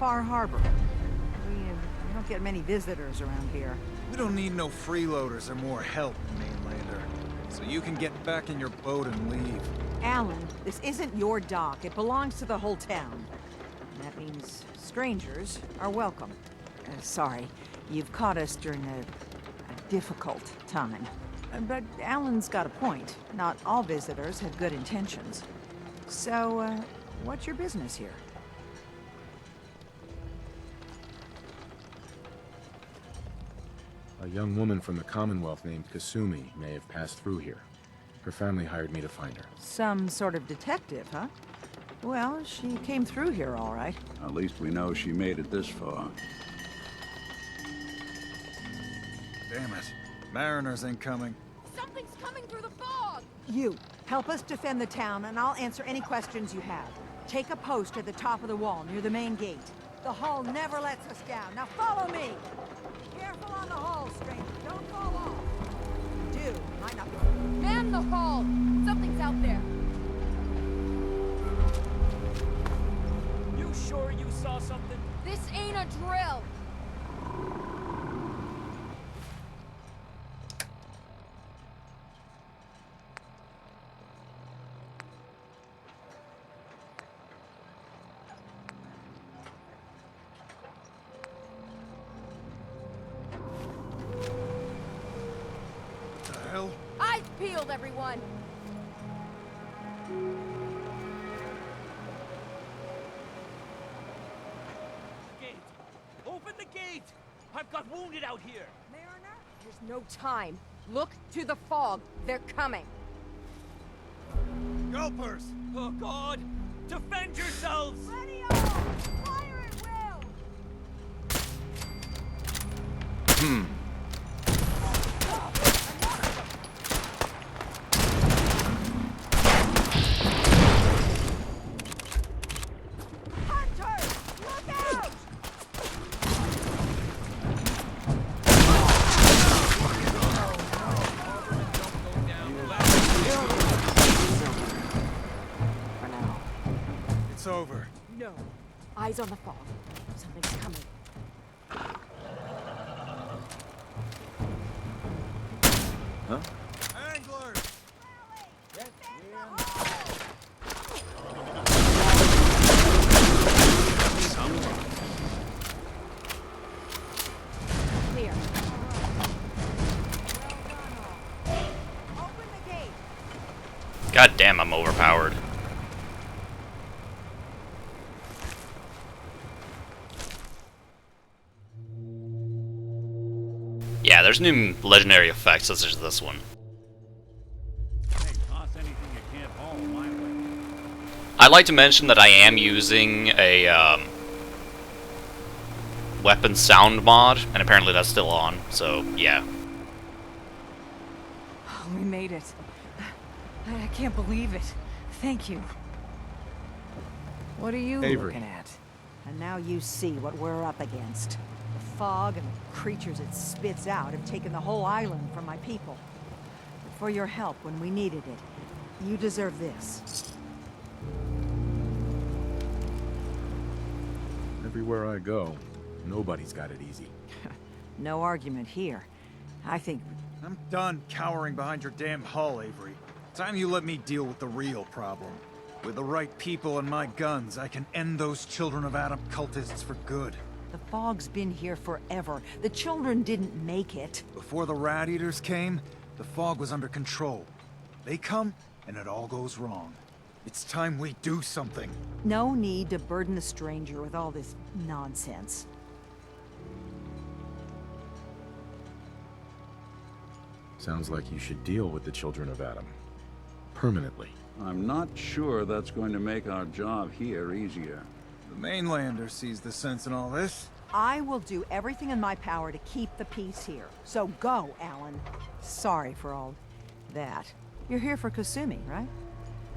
Far Harbor. We don't get many visitors around here. We don't need no freeloaders or more help, Mainlander. So you can get back in your boat and leave. Alan, this isn't your dock. It belongs to the whole town. And that means strangers are welcome. Sorry, you've caught us during a difficult time. But Alan's got a point. Not all visitors have good intentions. So, what's your business here? A young woman from the Commonwealth named Kasumi may have passed through here. Her family hired me to find her. Some sort of detective, huh? Well, she came through here all right. At least we know she made it this far. Damn it. Mariners incoming. Something's coming through the fog! You, help us defend the town, and I'll answer any questions you have. Take a post at the top of the wall, near the main gate. The hull never lets us down. Now follow me! Careful on the hull, stranger. Don't fall off. Do, might not... Man the hull! Something's out there. You sure you saw something? This ain't a drill! The hell? Eyes peeled, everyone! Gate! Open the gate! I've got wounded out here! Mariner? There's no time. Look to the fog. They're coming. Gulpers! Oh God! Defend yourselves! Ready all! Fire at will! Hunters! Look out! For now. It's over. No. Eyes on the fog. Something's coming. Anglers! Clear. Open the gate. God damn, I'm overpowered. Yeah, there's new legendary effects such as this one. Hey, toss anything you can't haul my way. I'd like to mention that I am using a weapon sound mod, and apparently that's still on, so yeah. Oh, we made it. I can't believe it. Thank you. What are you Avery. looking at? And now you see what we're up against. The fog and the creatures it spits out have taken the whole island from my people. But for your help when we needed it, you deserve this. Everywhere I go, nobody's got it easy. No argument here. I think... I'm done cowering behind your damn hull, Avery. Time you let me deal with the real problem. With the right people and my guns, I can end those Children of Adam cultists for good. the fog's been here forever. The children didn't make it. Before the Rat Eaters came, the fog was under control. They come, and it all goes wrong. It's time we do something. No need to burden the stranger with all this nonsense. Sounds like you should deal with the Children of Adam. Permanently. I'm not sure that's going to make our job here easier. The mainlander sees the sense in all this. I will do everything in my power to keep the peace here. So go, Alan. Sorry for all that. You're here for Kasumi, right?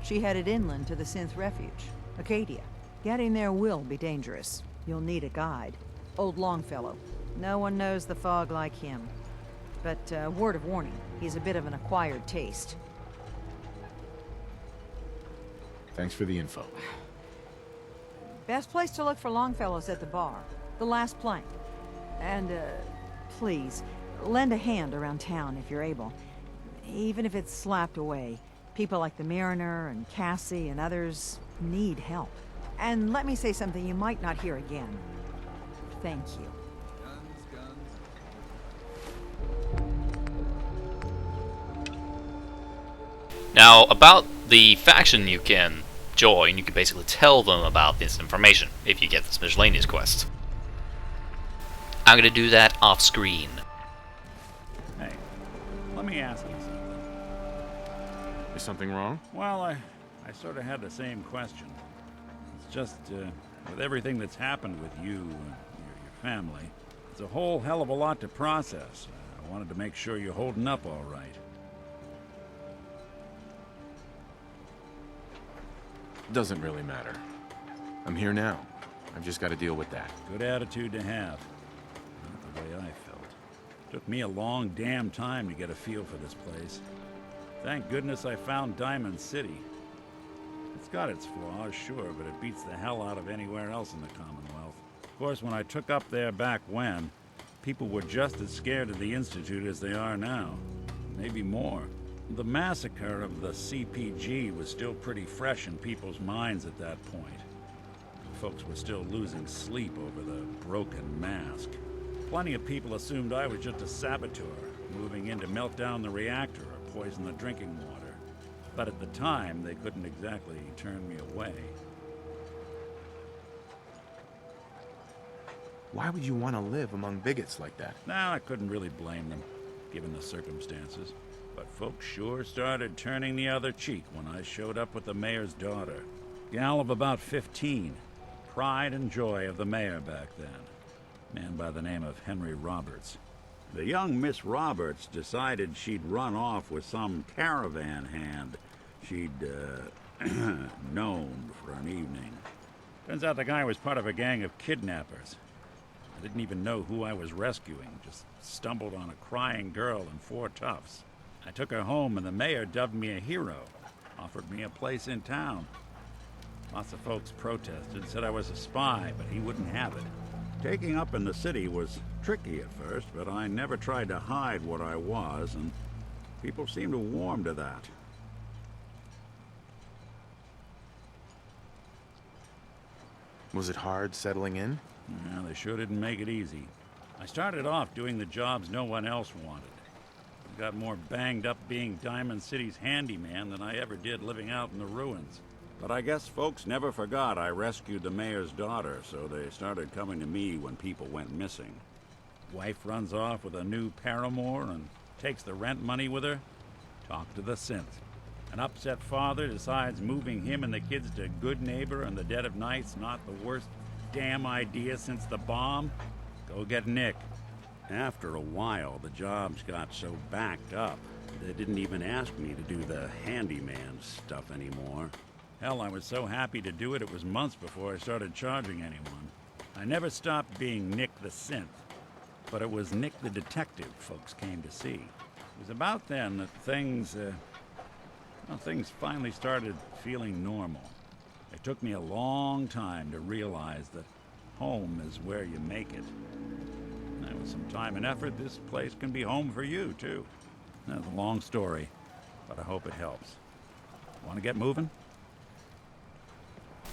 She headed inland to the Synth Refuge, Acadia. Getting there will be dangerous. You'll need a guide. Old Longfellow. No one knows the fog like him. But, word of warning, he's a bit of an acquired taste. Thanks for the info. Best place to look for Longfellow's at the bar. The last plank. And, please, lend a hand around town if you're able. Even if it's slapped away. People like the Mariner and Cassie and others need help. And let me say something you might not hear again. Thank you. Now, about the faction you can join, you can basically tell them about this information if you get this miscellaneous quest. I'm gonna do that off screen. Hey, let me ask you something. Is something wrong? Well, I sort of had the same question. It's just, with everything that's happened with you and your family, it's a whole hell of a lot to process. I wanted to make sure you're holding up all right. Doesn't really matter. I'm here now. I've just got to deal with that. Good attitude to have. Not the way I felt. Took me a long damn time to get a feel for this place. Thank goodness I found Diamond City. It's got its flaws, sure, but it beats the hell out of anywhere else in the Commonwealth. Of course, when I took up there back when, people were just as scared of the Institute as they are now. Maybe more. The massacre of the CPG was still pretty fresh in people's minds at that point. Folks were still losing sleep over the broken mask. Plenty of people assumed I was just a saboteur, moving in to melt down the reactor or poison the drinking water. But at the time, they couldn't exactly turn me away. Why would you want to live among bigots like that? Now, I couldn't really blame them, given the circumstances. But folks sure started turning the other cheek when I showed up with the mayor's daughter. Gal of about 15. Pride and joy of the mayor back then. Man by the name of Henry Roberts. The young Miss Roberts decided she'd run off with some caravan hand she'd, known for an evening. Turns out the guy was part of a gang of kidnappers. I didn't even know who I was rescuing, just stumbled on a crying girl and 4 toughs. I took her home and the mayor dubbed me a hero, offered me a place in town. Lots of folks protested, said I was a spy, but he wouldn't have it. Taking up in the city was tricky at first, but I never tried to hide what I was, and people seemed to warm to that. Was it hard settling in? Yeah, they sure didn't make it easy. I started off doing the jobs no one else wanted. I got more banged up being Diamond City's handyman than I ever did living out in the ruins. But I guess folks never forgot I rescued the mayor's daughter, so they started coming to me when people went missing. Wife runs off with a new paramour and takes the rent money with her. Talk to the synth. An upset father decides moving him and the kids to Good Neighbor in the dead of night's not the worst damn idea since the bomb. Go get Nick. After a while, the jobs got so backed up, they didn't even ask me to do the handyman stuff anymore. Hell, I was so happy to do it, it was months before I started charging anyone. I never stopped being Nick the Synth, but it was Nick the Detective folks came to see. It was about then that things finally started feeling normal. It took me a long time to realize that home is where you make it. And with some time and effort, this place can be home for you, too. That's a long story, but I hope it helps. Want to get moving?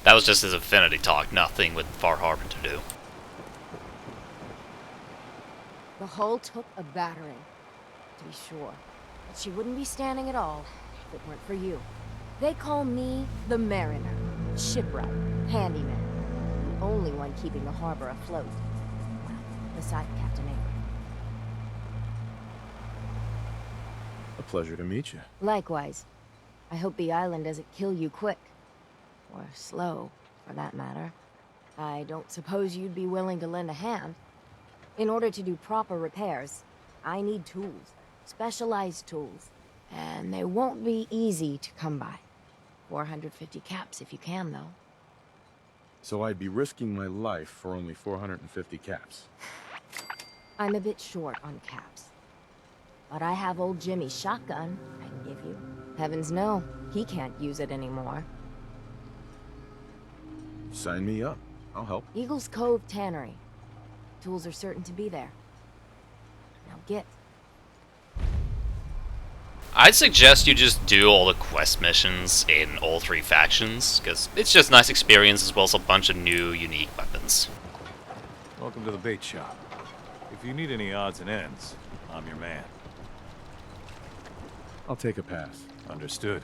That was just his affinity talk, nothing with Far Harbor to do. The hull took a battering, to be sure. But she wouldn't be standing at all if it weren't for you. They call me the Mariner, shipwright, handyman, the only one keeping the harbor afloat. Well, beside Captain Avery. A pleasure to meet you. Likewise. I hope the island doesn't kill you quick. Or slow, for that matter. I don't suppose you'd be willing to lend a hand. In order to do proper repairs, I need tools. Specialized tools. And they won't be easy to come by. 450 caps if you can, though. So I'd be risking my life for only 450 caps. I'm a bit short on caps. But I have old Jimmy's shotgun I can give you. Heavens no, he can't use it anymore. Sign me up. I'll help. Eagles Cove Tannery. Tools are certain to be there. Now get. I'd suggest you just do all the quest missions in all 3 factions, because it's just a nice experience as well as a bunch of new, unique weapons. Welcome to the bait shop. If you need any odds and ends, I'm your man. I'll take a pass. Understood.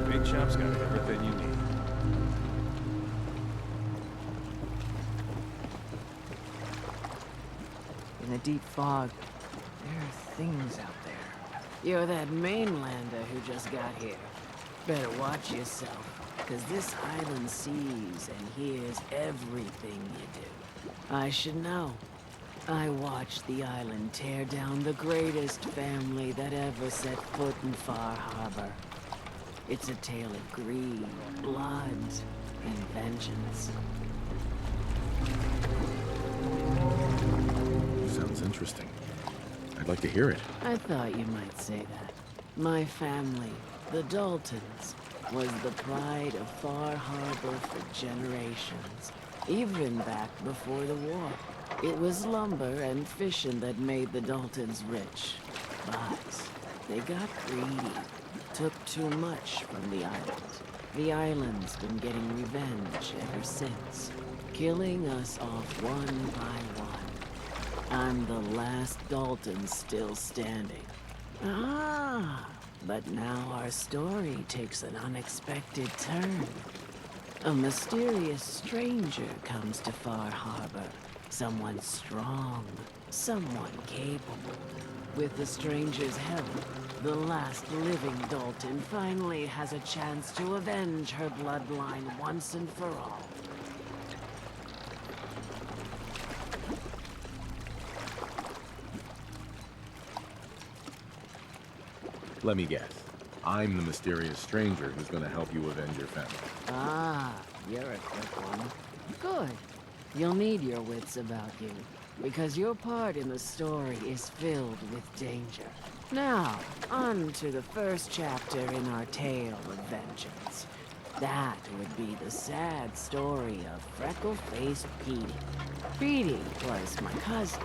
Bait shop's got everything you need. In the deep fog, there are things out there. You're that mainlander who just got here. Better watch yourself, because this island sees and hears everything you do. I should know. I watched the island tear down the greatest family that ever set foot in Far Harbor. It's a tale of greed, blood, and vengeance. Sounds interesting. I'd like to hear it. I thought you might say that. My family, the Daltons, was the pride of Far Harbor for generations, even back before the war. It was lumber and fishing that made the Daltons rich. But they got greedy, took too much from the island. The island's been getting revenge ever since, killing us off one by one. I'm the last Dalton still standing. Ah, but now our story takes an unexpected turn. A mysterious stranger comes to Far Harbor. Someone strong, someone capable. With the stranger's help, the last living Dalton finally has a chance to avenge her bloodline once and for all. Let me guess. I'm the mysterious stranger who's gonna help you avenge your family. Ah, you're a quick one. Good. You'll need your wits about you, because your part in the story is filled with danger. Now, on to the first chapter in our tale of vengeance. That would be the sad story of freckle-faced Petey. Petey was my cousin.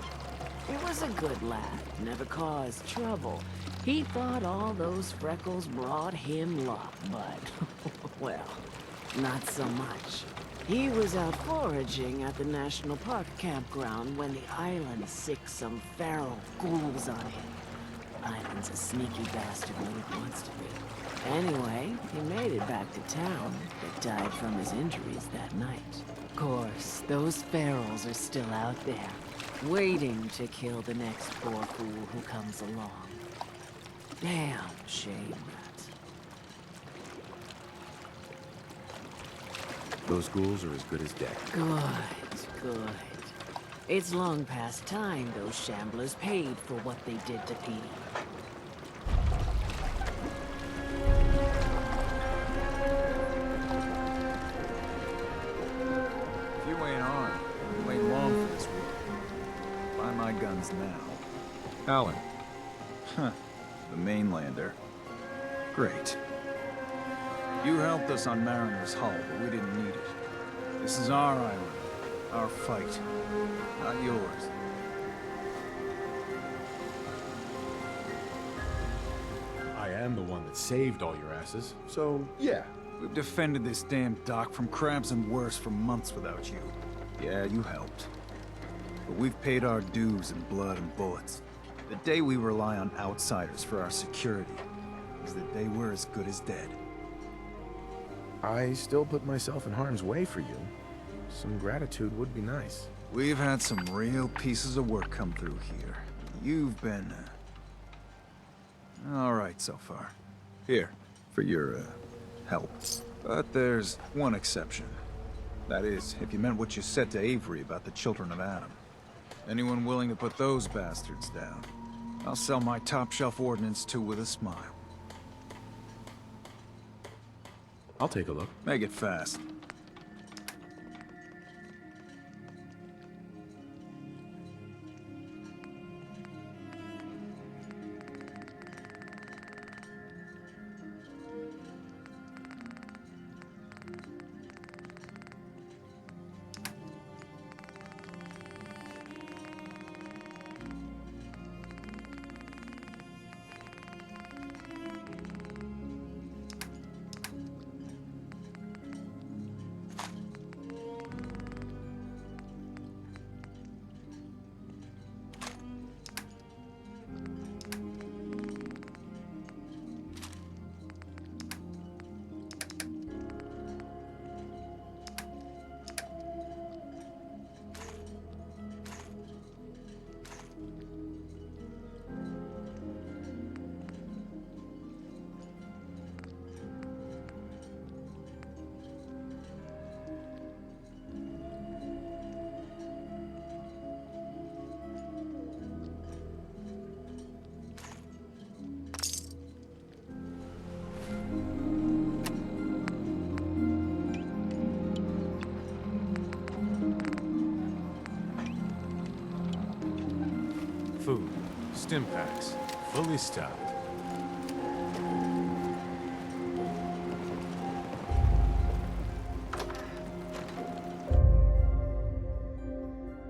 He was a good lad, never caused trouble. He thought all those freckles brought him luck, but, well, not so much. He was out foraging at the National Park campground when the island sicked some feral ghouls on him. Island's a sneaky bastard when it wants to be. Anyway, he made it back to town, but died from his injuries that night. Of course, those ferals are still out there, waiting to kill the next poor fool who comes along. Damn shame, that. Those ghouls are as good as dead. Good. It's long past time those shamblers paid for what they did to Petey. If you ain't armed, you ain't long for this world. Buy my guns now. Alan. Huh. The mainlander. Great. You helped us on Mariner's Hull, but we didn't need it. This is our island. Our fight. Not yours. I am the one that saved all your asses, so yeah. We've defended this damn dock from crabs and worse for months without you. Yeah, you helped. But we've paid our dues in blood and bullets. The day we rely on outsiders for our security is the day we're as good as dead. I still put myself in harm's way for you. Some gratitude would be nice. We've had some real pieces of work come through here. You've been... all right so far. Here, for your, help. But there's one exception. That is, if you meant what you said to Avery about the Children of Adam. Anyone willing to put those bastards down, I'll sell my top-shelf ordnance to with a smile. I'll take a look. Make it fast. Food, stim packs, fully stocked.